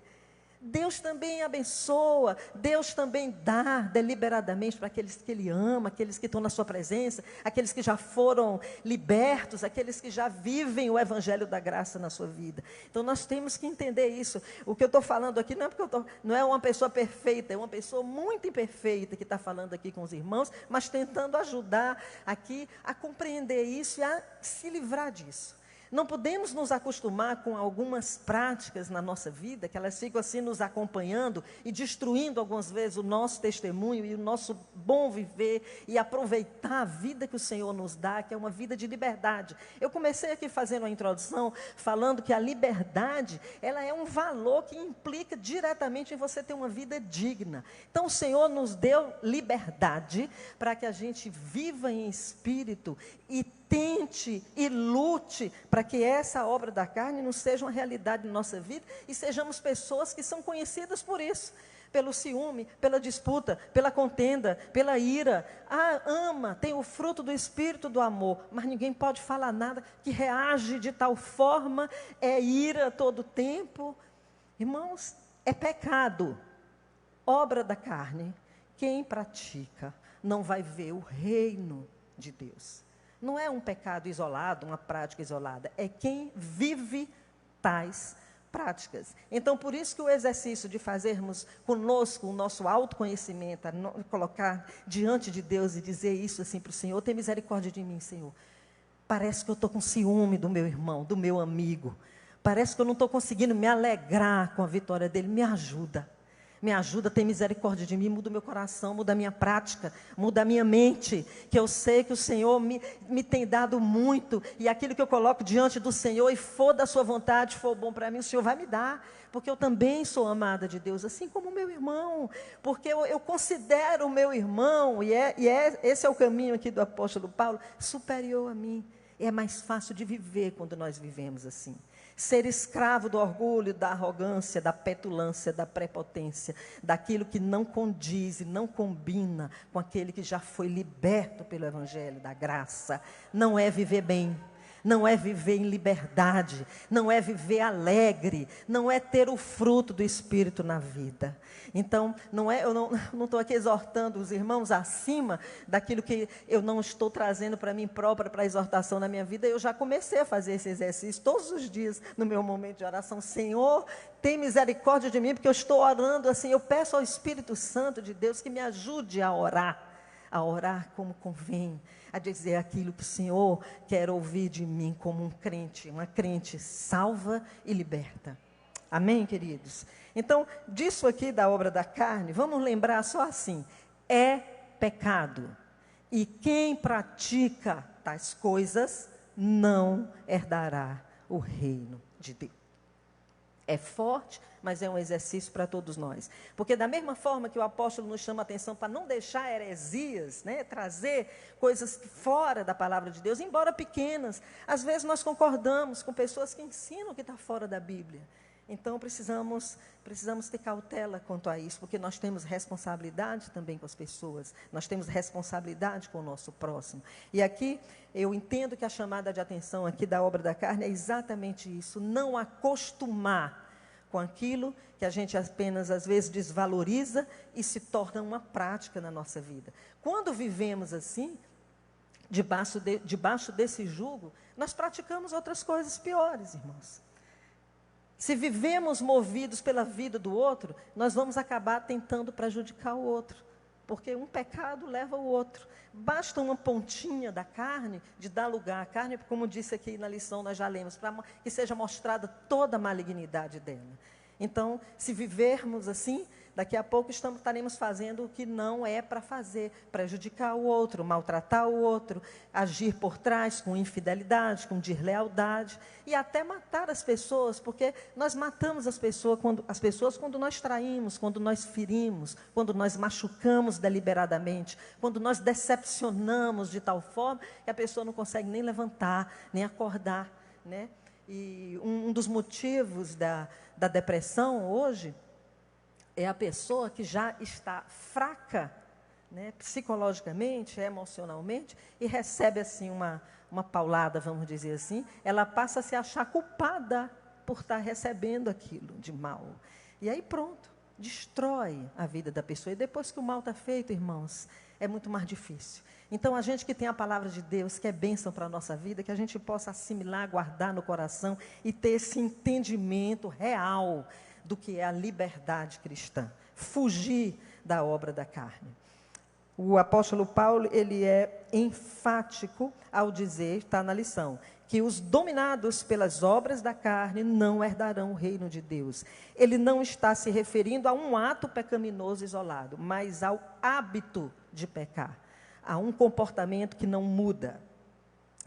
Deus também abençoa, Deus também dá deliberadamente para aqueles que Ele ama, aqueles que estão na sua presença, aqueles que já foram libertos, aqueles que já vivem o Evangelho da graça na sua vida. Então nós temos que entender isso. O que eu estou falando aqui não é porque não é uma pessoa perfeita, é uma pessoa muito imperfeita que está falando aqui com os irmãos, mas tentando ajudar aqui a compreender isso e a se livrar disso. Não podemos nos acostumar com algumas práticas na nossa vida, que elas ficam assim nos acompanhando e destruindo algumas vezes o nosso testemunho e o nosso bom viver e aproveitar a vida que o Senhor nos dá, que é uma vida de liberdade. Eu comecei aqui fazendo uma introdução, falando que a liberdade, ela é um valor que implica diretamente em você ter uma vida digna. Então o Senhor nos deu liberdade para que a gente viva em espírito e tente e lute para que essa obra da carne não seja uma realidade na nossa vida e sejamos pessoas que são conhecidas por isso, pelo ciúme, pela disputa, pela contenda, pela ira. Ama, tem o fruto do Espírito do amor, mas ninguém pode falar nada que reage de tal forma, é ira todo tempo. Irmãos, é pecado, obra da carne. Quem pratica não vai ver o reino de Deus. Não é um pecado isolado, uma prática isolada. É quem vive tais práticas. Então, por isso que o exercício de fazermos conosco o nosso autoconhecimento, colocar diante de Deus e dizer isso assim para o Senhor: tem misericórdia de mim, Senhor. Parece que eu estou com ciúme do meu irmão, do meu amigo. Parece que eu não estou conseguindo me alegrar com a vitória dele. Me ajuda. Me ajuda, tem misericórdia de mim, muda o meu coração, muda a minha prática, muda a minha mente, que eu sei que o Senhor me tem dado muito, e aquilo que eu coloco diante do Senhor, e for da sua vontade, for bom para mim, o Senhor vai me dar, porque eu também sou amada de Deus, assim como o meu irmão, porque eu considero o meu irmão, esse é o caminho aqui do apóstolo Paulo, superior a mim. É mais fácil de viver quando nós vivemos assim. Ser escravo do orgulho, da arrogância, da petulância, da prepotência, daquilo que não condiz e não combina com aquele que já foi liberto pelo Evangelho da graça, não é viver bem. Não é viver em liberdade, não é viver alegre, não é ter o fruto do Espírito na vida. Então, eu não estou aqui exortando os irmãos acima daquilo que eu não estou trazendo para mim própria, para a exortação na minha vida. Eu já comecei a fazer esse exercício todos os dias no meu momento de oração. Senhor, tem misericórdia de mim, porque eu estou orando assim. Eu peço ao Espírito Santo de Deus que me ajude a orar como convém, a dizer aquilo que o Senhor quer ouvir de mim como um crente, uma crente salva e liberta. Amém, queridos? Então, disso aqui da obra da carne, vamos lembrar só assim: é pecado. E quem pratica tais coisas não herdará o reino de Deus. É forte, mas é um exercício para todos nós. Porque da mesma forma que o apóstolo nos chama a atenção para não deixar heresias, né, trazer coisas fora da palavra de Deus, embora pequenas, às vezes nós concordamos com pessoas que ensinam que está fora da Bíblia. Então, precisamos ter cautela quanto a isso, porque nós temos responsabilidade também com as pessoas, nós temos responsabilidade com o nosso próximo. E aqui, eu entendo que a chamada de atenção aqui da obra da carne é exatamente isso, não acostumar com aquilo que a gente apenas, às vezes, desvaloriza e se torna uma prática na nossa vida. Quando vivemos assim, debaixo desse jugo, nós praticamos outras coisas piores, irmãos. Se vivemos movidos pela vida do outro, nós vamos acabar tentando prejudicar o outro, porque um pecado leva o outro. Basta uma pontinha da carne, de dar lugar à carne, como disse aqui na lição, nós já lemos, para que seja mostrada toda a malignidade dela. Então, se vivermos assim, daqui a pouco estaremos fazendo o que não é para fazer, prejudicar o outro, maltratar o outro, agir por trás com infidelidade, com deslealdade e até matar as pessoas, porque nós matamos as pessoas quando nós traímos, quando nós ferimos, quando nós machucamos deliberadamente, quando nós decepcionamos de tal forma que a pessoa não consegue nem levantar, nem acordar, né? E um dos motivos da depressão hoje é a pessoa que já está fraca, né, psicologicamente, emocionalmente, e recebe assim uma paulada, vamos dizer assim, ela passa a se achar culpada por estar recebendo aquilo de mal. E aí pronto, destrói a vida da pessoa. E depois que o mal está feito, irmãos, é muito mais difícil. Então, a gente que tem a palavra de Deus, que é bênção para a nossa vida, que a gente possa assimilar, guardar no coração e ter esse entendimento real do que é a liberdade cristã. Fugir da obra da carne. O apóstolo Paulo, ele é enfático ao dizer, está na lição, que os dominados pelas obras da carne não herdarão o reino de Deus. Ele não está se referindo a um ato pecaminoso isolado, mas ao hábito de pecar, a um comportamento que não muda.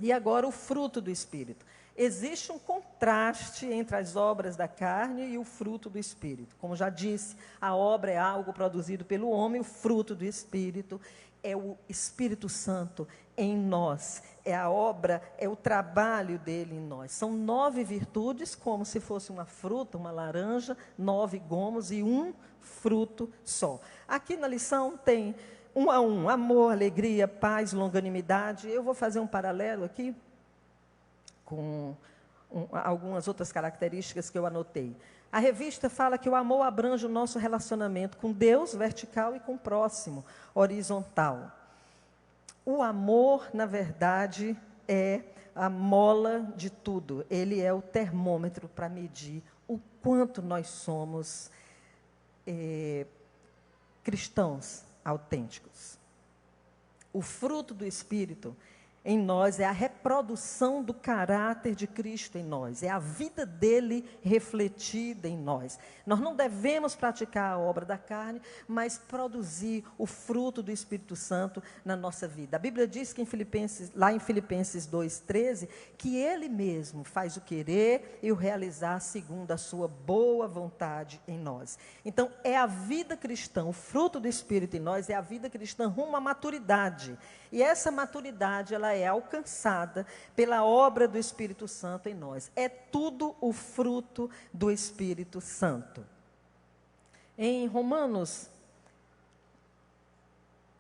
E agora o fruto do Espírito. Existe um contraste entre as obras da carne e o fruto do Espírito. Como já disse, a obra é algo produzido pelo homem, o fruto do Espírito é o Espírito Santo em nós. É a obra, é o trabalho dele em nós. São 9 virtudes, como se fosse uma fruta, uma laranja, 9 gomos e um fruto só. Aqui na lição tem 1 a 1, amor, alegria, paz, longanimidade. Eu vou fazer um paralelo aqui com algumas outras características que eu anotei. A revista fala que o amor abrange o nosso relacionamento com Deus, vertical, e com o próximo, horizontal. O amor, na verdade, é a mola de tudo. Ele é o termômetro para medir o quanto nós somos cristãos autênticos. O fruto do Espírito em nós é a reprodução do caráter de Cristo em nós, é a vida dele refletida em nós. Nós não devemos praticar a obra da carne, mas produzir o fruto do Espírito Santo na nossa vida. A Bíblia diz que lá em Filipenses 2,13, que ele mesmo faz o querer e o realizar segundo a sua boa vontade em nós. Então, é a vida cristã, o fruto do Espírito em nós é a vida cristã rumo à maturidade. E essa maturidade, ela é alcançada pela obra do Espírito Santo em nós. É tudo o fruto do Espírito Santo. Em Romanos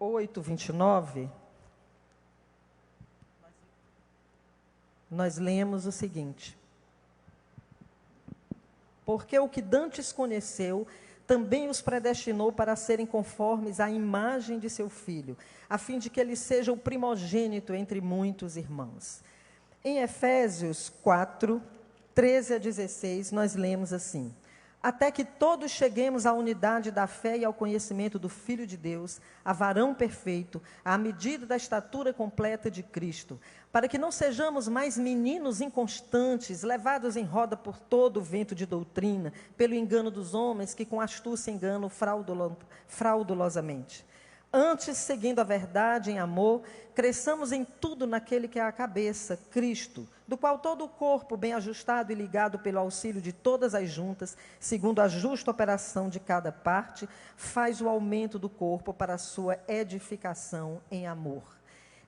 8:29, nós lemos o seguinte: porque o que dantes conheceu, também os predestinou para serem conformes à imagem de seu Filho, a fim de que ele seja o primogênito entre muitos irmãos. Em Efésios 4, 13 a 16, nós lemos assim: até que todos cheguemos à unidade da fé e ao conhecimento do Filho de Deus, a varão perfeito, à medida da estatura completa de Cristo, para que não sejamos mais meninos inconstantes, levados em roda por todo o vento de doutrina, pelo engano dos homens que com astúcia enganam fraudulosamente. Antes, seguindo a verdade em amor, cresçamos em tudo naquele que é a cabeça, Cristo, do qual todo o corpo, bem ajustado e ligado pelo auxílio de todas as juntas, segundo a justa operação de cada parte, faz o aumento do corpo para a sua edificação em amor.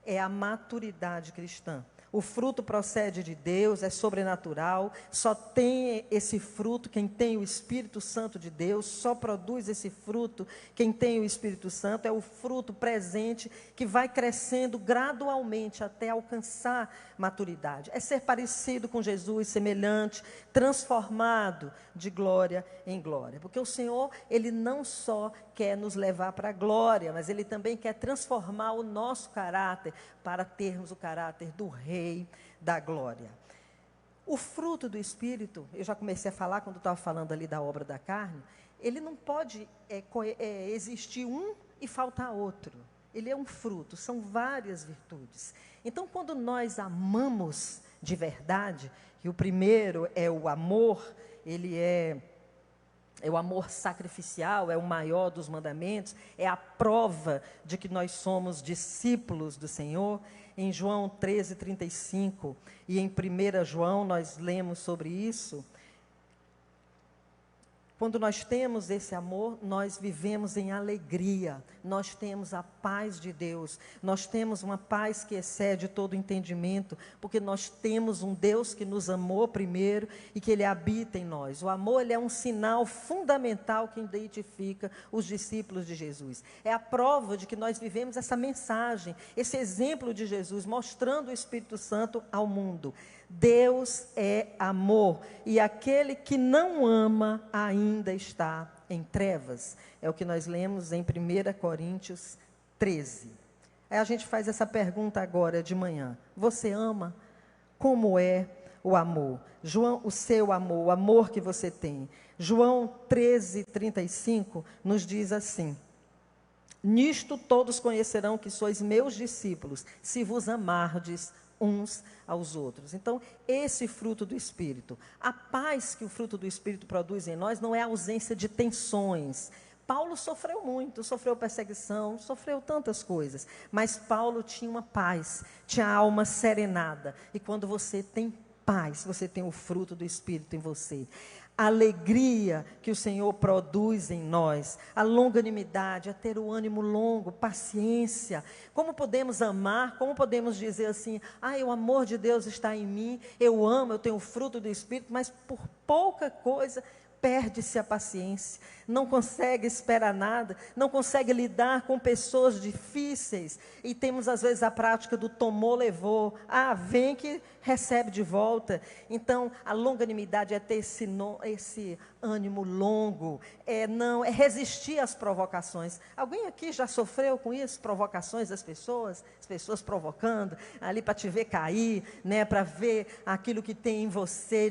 É a maturidade cristã. O fruto procede de Deus, é sobrenatural, só tem esse fruto quem tem o Espírito Santo de Deus, só produz esse fruto quem tem o Espírito Santo, é o fruto presente que vai crescendo gradualmente até alcançar maturidade. É ser parecido com Jesus, semelhante, transformado de glória em glória. Porque o Senhor, Ele não só quer nos levar para a glória, mas Ele também quer transformar o nosso caráter para termos o caráter do Rei da glória. O fruto do Espírito, eu já comecei a falar quando estava falando ali da obra da carne, ele não pode existir um e faltar outro. Ele é um fruto, são várias virtudes. Então, quando nós amamos de verdade, e o primeiro é o amor, ele é o amor sacrificial, é o maior dos mandamentos, é a prova de que nós somos discípulos do Senhor. Em João 13:35 e em 1 João nós lemos sobre isso. Quando nós temos esse amor, nós vivemos em alegria, nós temos a paz de Deus, nós temos uma paz que excede todo entendimento, porque nós temos um Deus que nos amou primeiro e que Ele habita em nós. O amor, ele é um sinal fundamental que identifica os discípulos de Jesus. É a prova de que nós vivemos essa mensagem, esse exemplo de Jesus, mostrando o Espírito Santo ao mundo. Deus é amor, e aquele que não ama ainda está em trevas. É o que nós lemos em 1 Coríntios 13. Aí a gente faz essa pergunta agora de manhã. Você ama? Como é o amor? João, o seu amor, o amor que você tem. João 13:35 nos diz assim: nisto todos conhecerão que sois meus discípulos, se vos amardes uns aos outros. Então, esse fruto do Espírito, a paz que o fruto do Espírito produz em nós, não é a ausência de tensões. Paulo sofreu muito, sofreu perseguição, sofreu tantas coisas, mas Paulo tinha uma paz, tinha a alma serenada, e quando você tem paz, você tem o fruto do Espírito em você. A alegria que o Senhor produz em nós, a longanimidade, a ter o ânimo longo, paciência. Como podemos amar, como podemos dizer assim, o amor de Deus está em mim, eu amo, eu tenho o fruto do Espírito, mas por pouca coisa perde-se a paciência, não consegue esperar nada, não consegue lidar com pessoas difíceis, e temos às vezes a prática do tomou, levou, vem que recebe de volta. Então, a longanimidade é ter esse ânimo longo, é resistir às provocações. Alguém aqui já sofreu com isso? Provocações das pessoas, as pessoas provocando, ali para te ver cair, né, para ver aquilo que tem em você,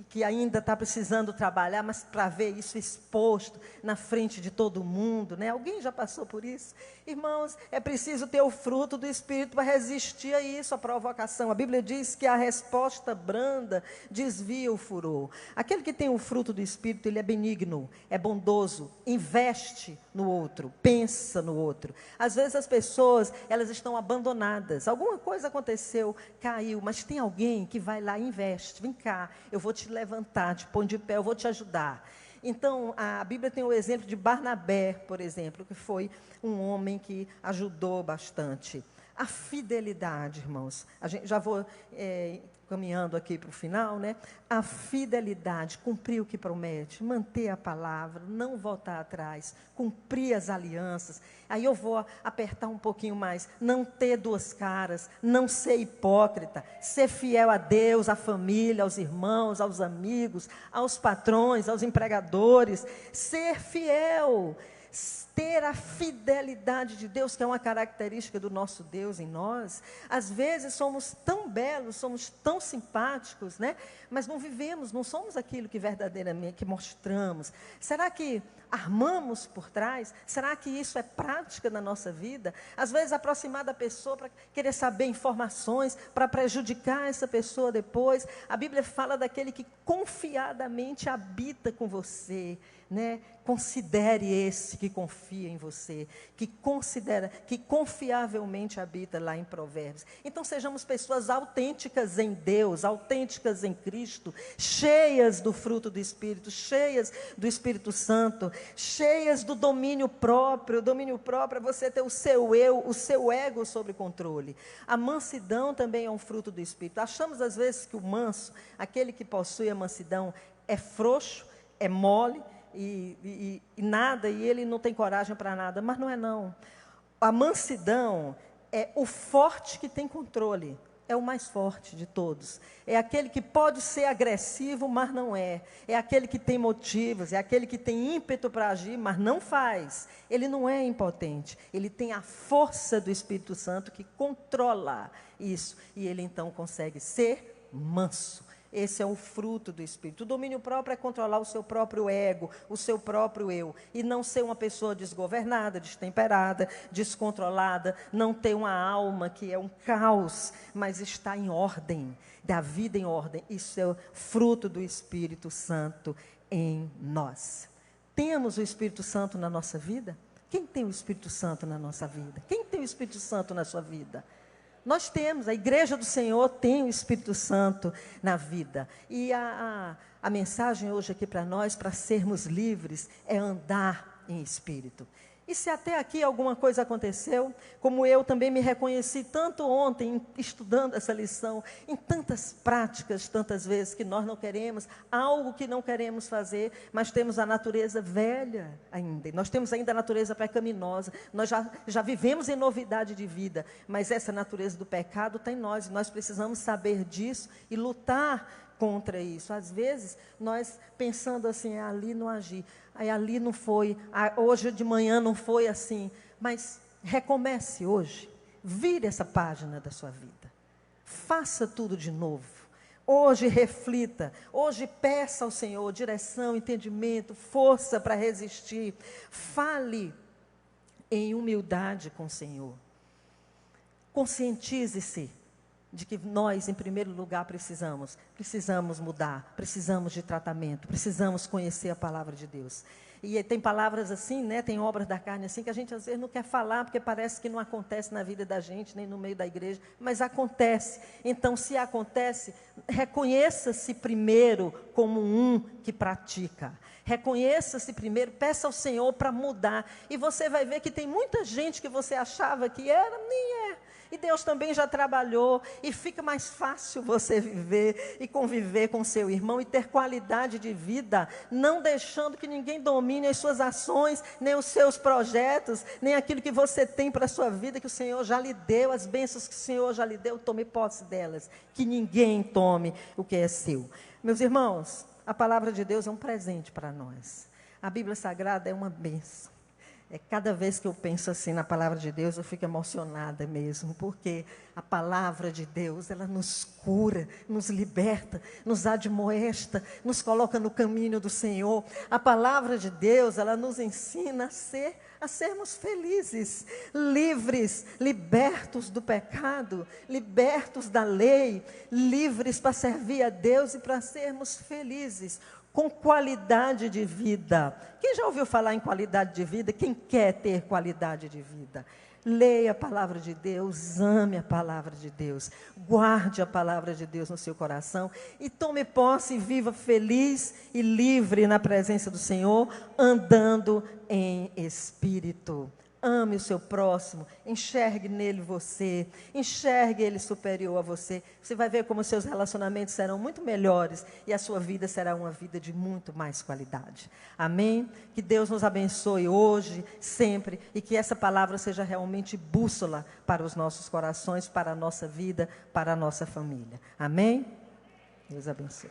que ainda está precisando trabalhar, mas para ver isso exposto na frente de todo mundo, né? Alguém já passou por isso? Irmãos, é preciso ter o fruto do Espírito para resistir a isso, a provocação. A Bíblia diz que a resposta branda desvia o furor. Aquele que tem o fruto do Espírito, ele é benigno, é bondoso, investe no outro, pensa no outro. Às vezes as pessoas, elas estão abandonadas, alguma coisa aconteceu, caiu, mas tem alguém que vai lá e investe. Vem cá, eu vou te levantar, te pôr de pé, eu vou te ajudar. Então, a Bíblia tem o exemplo de Barnabé, por exemplo, que foi um homem que ajudou bastante. A fidelidade, irmãos, a gente já vou caminhando aqui para o final, né? A fidelidade, cumprir o que promete, manter a palavra, não voltar atrás, cumprir as alianças. Aí eu vou apertar um pouquinho mais, não ter duas caras, não ser hipócrita, ser fiel a Deus, à família, aos irmãos, aos amigos, aos patrões, aos empregadores, ser fiel, ter a fidelidade de Deus, que é uma característica do nosso Deus em nós. Às vezes somos tão belos, somos tão simpáticos, né? Mas não vivemos, não somos aquilo que verdadeiramente mostramos. Será que armamos por trás? Será que isso é prática na nossa vida? Às vezes aproximar da pessoa para querer saber informações, para prejudicar essa pessoa depois. A Bíblia fala daquele que confiadamente habita com você, né? Considere esse que confia confia em você, que considera, que confiavelmente habita lá em Provérbios. Então sejamos pessoas autênticas em Deus, autênticas em Cristo, cheias do fruto do Espírito, cheias do Espírito Santo, cheias do domínio próprio. O domínio próprio é você ter o seu eu, o seu ego sob controle. A mansidão também é um fruto do Espírito. Achamos às vezes que o manso, aquele que possui a mansidão, é frouxo, é mole e nada, e ele não tem coragem para nada, mas não é não. A mansidão é o forte que tem controle, é o mais forte de todos. É aquele que pode ser agressivo, mas não é. É aquele que tem motivos, é aquele que tem ímpeto para agir, mas não faz. Ele não é impotente, ele tem a força do Espírito Santo que controla isso, e ele então consegue ser manso. Esse é o fruto do Espírito. O domínio próprio é controlar o seu próprio ego, o seu próprio eu. E não ser uma pessoa desgovernada, destemperada, descontrolada. Não ter uma alma que é um caos, mas está em ordem, da vida em ordem. Isso é o fruto do Espírito Santo em nós. Temos o Espírito Santo na nossa vida? Quem tem o Espírito Santo na nossa vida? Quem tem o Espírito Santo na sua vida? Nós temos, a igreja do Senhor tem o Espírito Santo na vida. E a mensagem hoje aqui para nós, para sermos livres, é andar em Espírito. E se até aqui alguma coisa aconteceu, como eu também me reconheci tanto ontem, estudando essa lição, em tantas práticas, tantas vezes que nós não queremos, algo que não queremos fazer, mas temos a natureza velha ainda, nós temos ainda a natureza pecaminosa, nós já vivemos em novidade de vida, mas essa natureza do pecado está em nós, e nós precisamos saber disso e lutar contra isso. Às vezes, nós pensando assim, ali não agi, aí ali não foi, hoje de manhã não foi assim, mas recomece hoje, vire essa página da sua vida, faça tudo de novo, hoje reflita, hoje peça ao Senhor direção, entendimento, força para resistir, fale em humildade com o Senhor, conscientize-se de que nós, em primeiro lugar, precisamos mudar, precisamos de tratamento, precisamos conhecer a palavra de Deus. E tem palavras assim, né, tem obras da carne assim, que a gente às vezes não quer falar, porque parece que não acontece na vida da gente, nem no meio da igreja, mas acontece. Então, se acontece, reconheça-se primeiro como um que pratica. Reconheça-se primeiro, peça ao Senhor para mudar. E você vai ver que tem muita gente que você achava que era, nem é. E Deus também já trabalhou, e fica mais fácil você viver e conviver com seu irmão e ter qualidade de vida, não deixando que ninguém domine as suas ações, nem os seus projetos, nem aquilo que você tem para a sua vida, que o Senhor já lhe deu, as bênçãos que o Senhor já lhe deu, tome posse delas, que ninguém tome o que é seu. Meus irmãos, a palavra de Deus é um presente para nós. A Bíblia Sagrada é uma bênção. Cada vez que eu penso assim na palavra de Deus, eu fico emocionada mesmo, porque a palavra de Deus, ela nos cura, nos liberta, nos admoesta, nos coloca no caminho do Senhor. A palavra de Deus, ela nos ensina a sermos felizes, livres, libertos do pecado, libertos da lei, livres para servir a Deus e para sermos felizes, com qualidade de vida. Quem já ouviu falar em qualidade de vida? Quem quer ter qualidade de vida? Leia a palavra de Deus, ame a palavra de Deus, guarde a palavra de Deus no seu coração e tome posse e viva feliz e livre na presença do Senhor, andando em espírito. Ame o seu próximo, enxergue nele você, enxergue ele superior a você. Você vai ver como os seus relacionamentos serão muito melhores e a sua vida será uma vida de muito mais qualidade. Amém? Que Deus nos abençoe hoje, sempre, e que essa palavra seja realmente bússola para os nossos corações, para a nossa vida, para a nossa família. Amém? Deus abençoe.